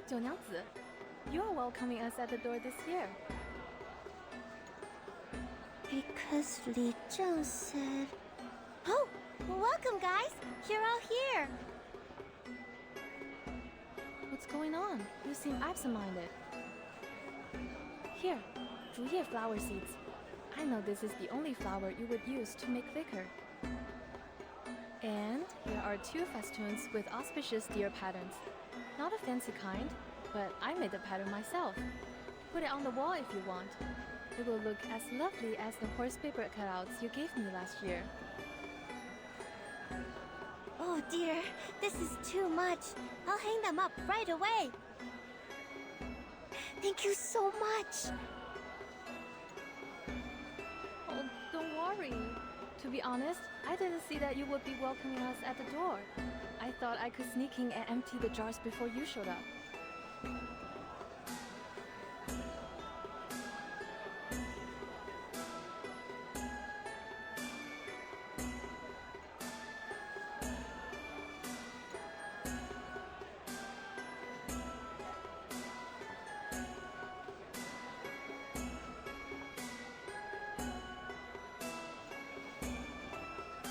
九娘子, you are welcoming us at the door this year. Because Li Zheng said... Oh, welcome guys! You're all here! What's going on? You seem absent-minded. Here, 竹叶 flower seeds. I know this is the only flower you would use to make liquor. And here are 2 festoons with auspicious deer patterns. Not a fancy kind, but I made the pattern myself. Put it on the wall if you want. It will look as lovely as the horse paper cutouts you gave me last year. Oh dear, this is too much. I'll hang them up right away. Thank you so much. Oh, don't worry. To be honest, I didn't see that you would be welcoming us at the door. I thought I could sneak in and empty the jars before you showed up.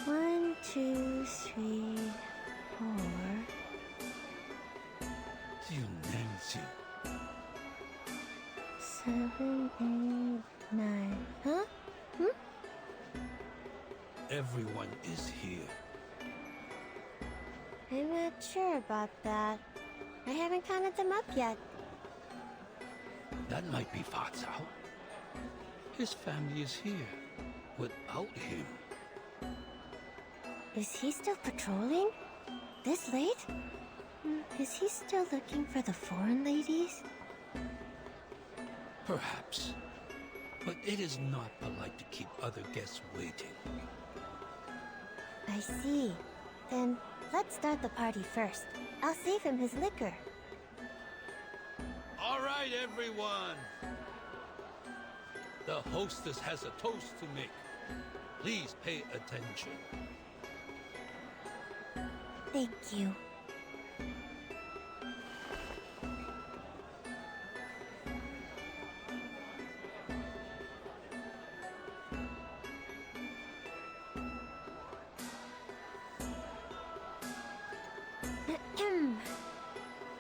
One, two, three, four. 就Nancy. 7, 8, 9. Huh? Everyone is here. I'm not sure about that. I haven't counted them up yet. That might be Fa Cao. His family is here. Without him. Is he still patrolling? This late? Is he still looking for the foreign ladies? Perhaps. But it is not polite to keep other guests waiting. I see. Then let's start the party first. I'll save him his liquor. All right, everyone. The hostess has a toast to make. Please pay attention. Thank you.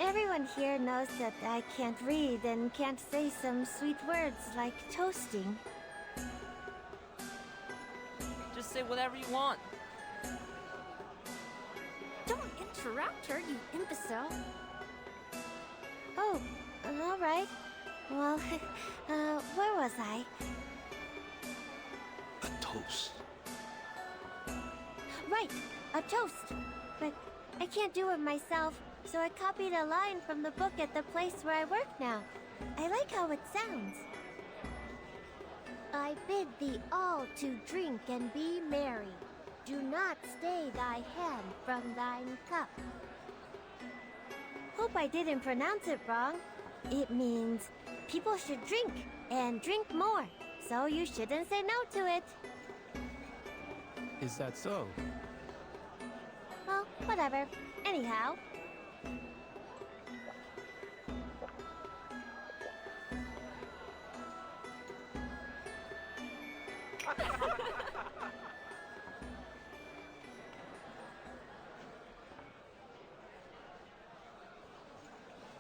Everyone here knows that I can't read and can't say some sweet words like toasting. Just say whatever you want. Don't interrupt her, you imbecile. Oh, all right. Well, where was I? A toast. Right, a toast. But I can't do it myself, so I copied a line from the book at the place where I work now. I like how it sounds. I bid thee all to drink and be merry. Do not stay thy hand from thine cup. Hope I didn't pronounce it wrong. It means people should drink and drink more, so you shouldn't say no to it. Is that so? Well, whatever. Anyhow.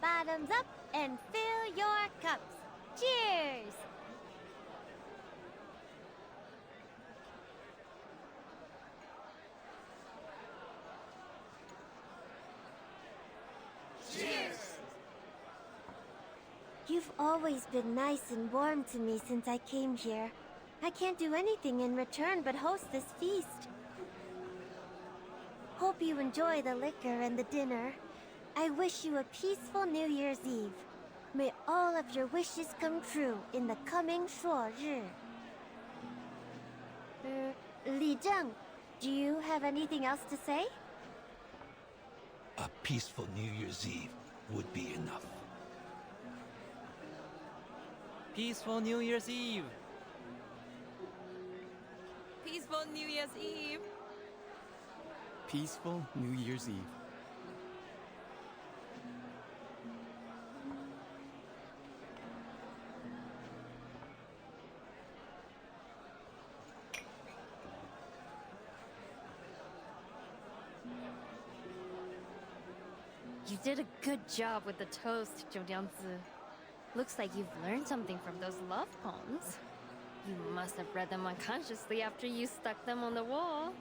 Bottoms up and fill your cups. Cheers! Cheers! You've always been nice and warm to me since I came here. I can't do anything in return but host this feast. Hope you enjoy the liquor and the dinner. I wish you a peaceful New Year's Eve. May all of your wishes come true in the coming Shuori. Li Zheng, do you have anything else to say? A peaceful New Year's Eve would be enough. Peaceful New Year's Eve. Peaceful New Year's Eve. Peaceful New Year's Eve. You did a good job with the toast, Zhoujiangzi. Looks like you've learned something from those love poems. You must have read them unconsciously after you stuck them on the wall.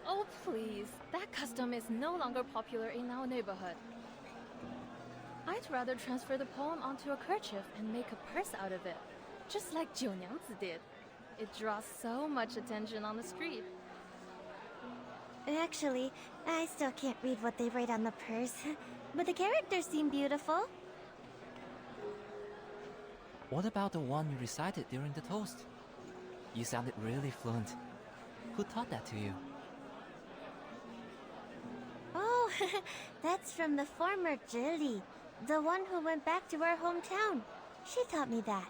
Oh, please. That custom is no longer popular in our neighborhood. I'd rather transfer the poem onto a kerchief and make a purse out of it, just like Jiunyangzi did. It draws so much attention on the street. Actually, I still can't read what they write on the purse, but the characters seem beautiful. What about the one you recited during the toast? You sounded really fluent. Who taught that to you? Oh, that's from the former Zhili, the one who went back to our hometown. She taught me that.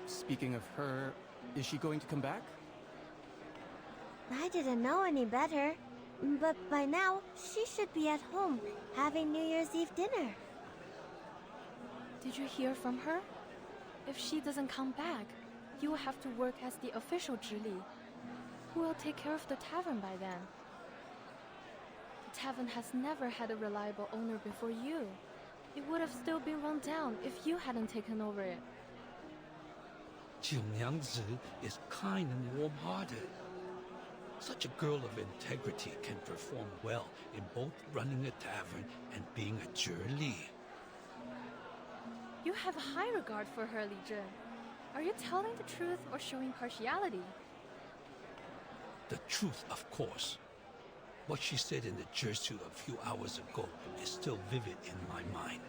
Speaking of her, is she going to come back? I didn't know any better, but by now, she should be at home, having New Year's Eve dinner. Did you hear from her? If she doesn't come back, you will have to work as the official Zhili. Who will take care of the tavern by then? The tavern has never had a reliable owner before you. It would have still been run down if you hadn't taken over it. Jiunyangzi is kind and warm-hearted. Such a girl of integrity can perform well in both running a tavern and being a Zhili. You have a high regard for her, Li Zhen. Are you telling the truth or showing partiality? The truth, of course. What she said in the Jersey a few hours ago is still vivid in my mind.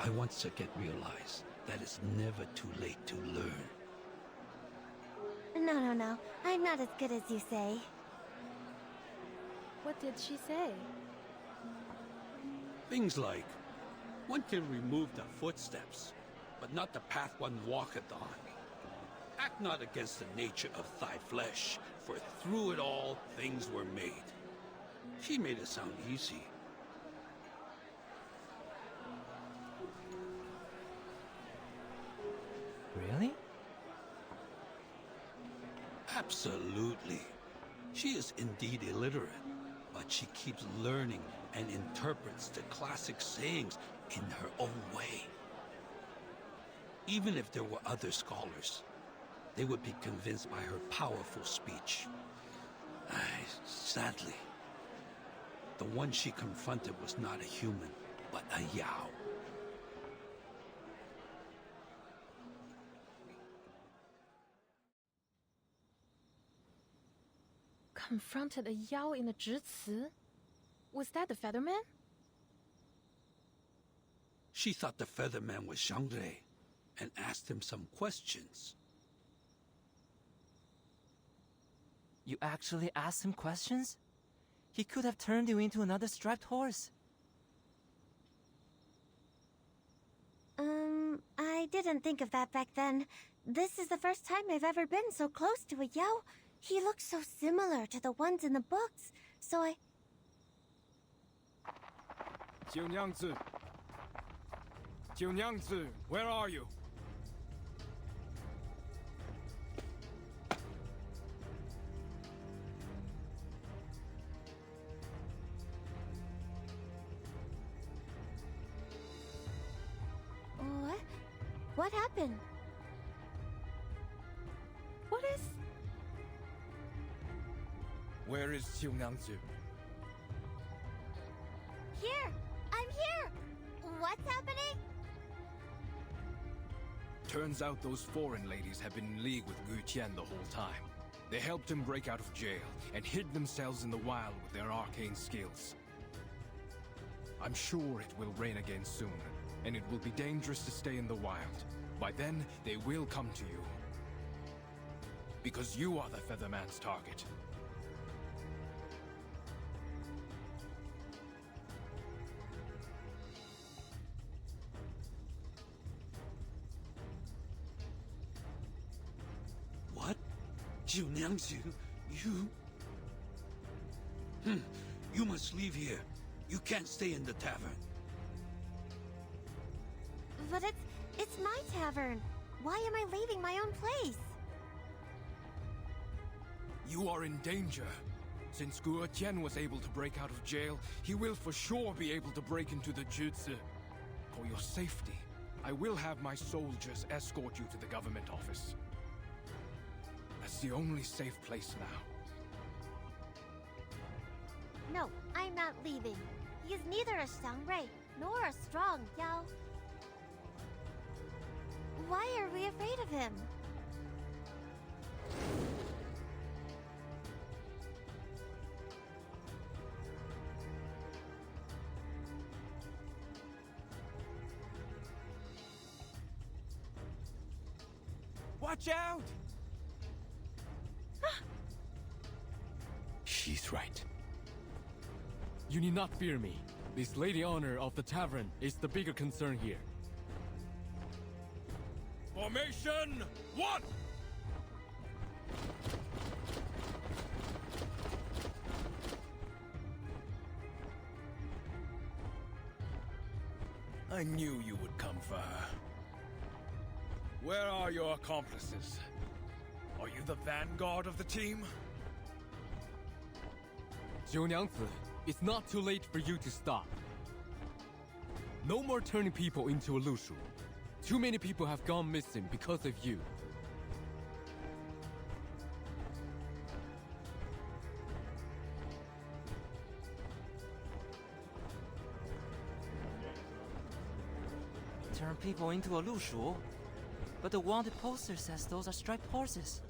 I once again realized that it's never too late to learn. No. I'm not as good as you say. What did she say? Things like, one can remove the footsteps, but not the path one walketh on. Act not against the nature of thy flesh, for through it all things were made. She made it sound easy. Really? Absolutely. She is indeed illiterate, but she keeps learning and interprets the classic sayings in her own way. Even if there were other scholars, they would be convinced by her powerful speech. Sadly, the one she confronted was not a human, but a Yao. Confronted a Yao in the Zhici? Was that the Featherman? She thought the Featherman was Zhang Rei and asked him some questions. You actually asked him questions? He could have turned you into another striped horse. I didn't think of that back then. This is the first time I've ever been so close to a Yao. He looks so similar to the ones in the books, so I... Jiunyangzi! Jiunyangzi, where are you? What? What happened? What is... Where is Jiunyangzi? Here! I'm here! What's happening? Turns out those foreign ladies have been in league with Gu Qian the whole time. They helped him break out of jail and hid themselves in the wild with their arcane skills. I'm sure it will rain again soon, and it will be dangerous to stay in the wild. By then, they will come to you. Because you are the Featherman's target. What? Jiunyangzi, you... You must leave here. You can't stay in the tavern. But it's my tavern. Why am I leaving my own place? You are in danger. Since Guo Tian was able to break out of jail, he will for sure be able to break into the jutsu. For your safety, I will have my soldiers escort you to the government office. That's the only safe place now. No, I'm not leaving. He is neither a Xiangrui nor a strong Yao. Why are we afraid of him? Watch out! She's right. You need not fear me. This lady owner of the tavern is the bigger concern here. Formation 1! I knew you would come for her. Where are your accomplices? Are you the vanguard of the team? Zhou Nyangzi, it's not too late for you to stop. No more turning people into a Lushu. Too many people have gone missing because of you. Turn people into a Lushu? But the wanted poster says those are striped horses.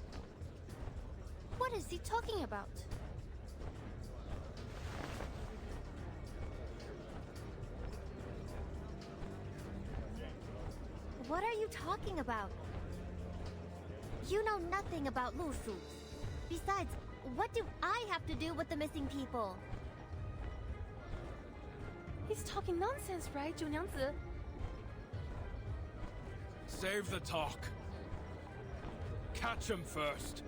What is he talking about? What are you talking about? You know nothing about Lushu. Besides, what do I have to do with the missing people? He's talking nonsense, right, Zhou Nyangzi? Save the talk. Catch him first.